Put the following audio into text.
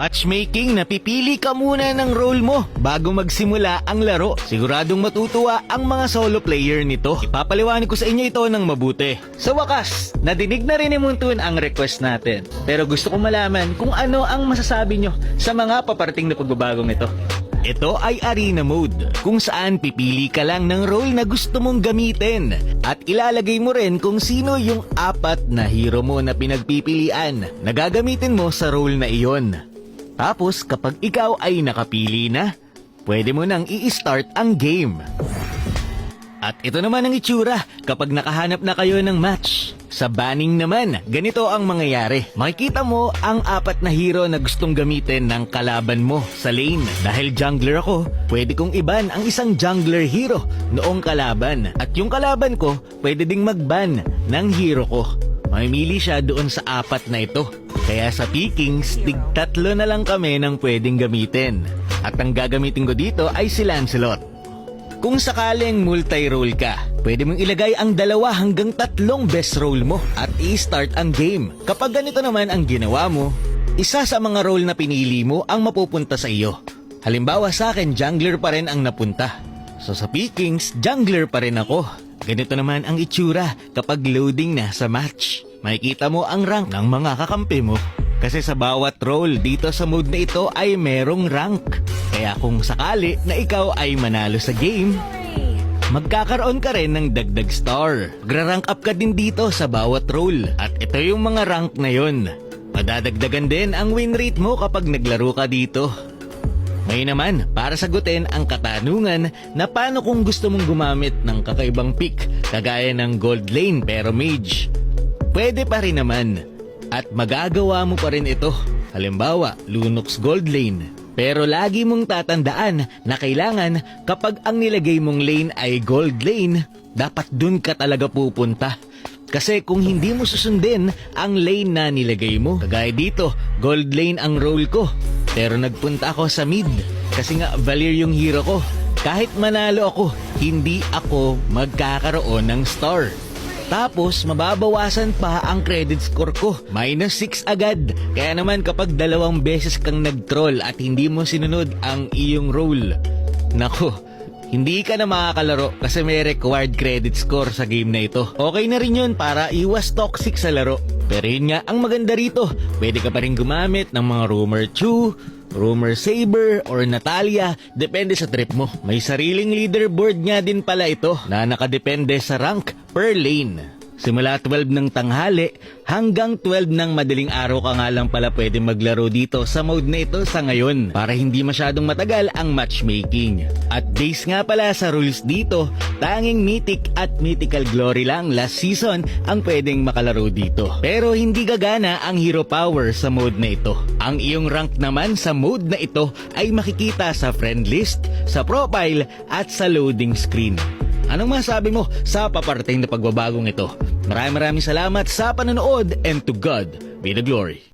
matchmaking, napipili ka muna ng role mo bago magsimula ang laro. Siguradong matutuwa ang mga solo player nito. Ipapaliwanag ko sa inyo ito ng mabuti. Sa wakas, nadinig na rin ni Muntun ang request natin. Pero gusto ko malaman kung ano ang masasabi nyo sa mga paparating na pagbabagong ito. Ito ay Arena Mode, kung saan pipili ka lang ng role na gusto mong gamitin at ilalagay mo rin kung sino yung 4 na hero mo na pinagpipilian na gagamitin mo sa role na iyon. Tapos kapag ikaw ay nakapili na, pwede mo nang i-start ang game. At ito naman ang itsura kapag nakahanap na kayo ng match. Sa banning naman, ganito ang mangyayari. Makikita mo ang 4 na hero na gustong gamitin ng kalaban mo sa lane. Dahil jungler ako, pwede kong iban ang isang jungler hero noong kalaban. At yung kalaban ko, pwede ding mag-ban ng hero ko. Mamimili siya doon sa 4 na ito. Kaya sa pickings, tig-3 na lang kami ng pwedeng gamitin. At ang gagamitin ko dito ay si Lancelot. Kung sakaling multi-role ka, pwede mong ilagay ang 2 hanggang 3 best role mo at i-start ang game. Kapag ganito naman ang ginawa mo, isa sa mga role na pinili mo ang mapupunta sa iyo. Halimbawa sa akin, jungler pa rin ang napunta. So sa pickings, jungler pa rin ako. Ganito naman ang itsura kapag loading na sa match. Makikita mo ang rank ng mga kakampi mo. Kasi sa bawat role dito sa mode na ito ay merong rank. Kaya kung sakali na ikaw ay manalo sa game, magkakaroon ka rin ng dagdag star. Magra-rank up ka din dito sa bawat role. At ito yung mga rank na yun. Madadagdagan din ang win rate mo kapag naglaro ka dito. Ngayon naman, para sagutin ang katanungan na paano kung gusto mong gumamit ng kakaibang pick kagaya ng gold lane pero mage. Pwede pa rin naman. At magagawa mo pa rin ito. Halimbawa, Lunox Gold Lane. Pero lagi mong tatandaan na kailangan kapag ang nilagay mong lane ay Gold Lane, dapat dun ka talaga pupunta. Kasi kung hindi mo susundin ang lane na nilagay mo, kagaya dito, Gold Lane ang role ko. Pero nagpunta ako sa mid kasi nga Valir yung hero ko. Kahit manalo ako, hindi ako magkakaroon ng star. Tapos, mababawasan pa ang credit score ko. -6 agad. Kaya naman kapag 2 beses kang nag-troll at hindi mo sinunod ang iyong role, nako, hindi ka na makakalaro kasi may required credit score sa game na ito. Okay na rin yun para iwas toxic sa laro. Pero yun nga, ang maganda rito, pwede ka pa rin gumamit ng mga Rumor Chew, Rumor Saber, or Natalia, depende sa trip mo. May sariling leaderboard nga din pala ito na nakadepende sa rank per lane. Simula 12 ng tanghali hanggang 12 ng madaling araw ka nga lang pala pwede maglaro dito sa mode na ito sa ngayon para hindi masyadong matagal ang matchmaking. At base nga pala sa rules dito, tanging Mythic at Mythical Glory lang last season ang pwedeng makalaro dito. Pero hindi gagana ang hero power sa mode na ito. Ang iyong rank naman sa mode na ito ay makikita sa friend list, sa profile at sa loading screen. Anong masabi mo sa paparating na pagbabagong ito? Maraming salamat sa panonood and to God be the glory.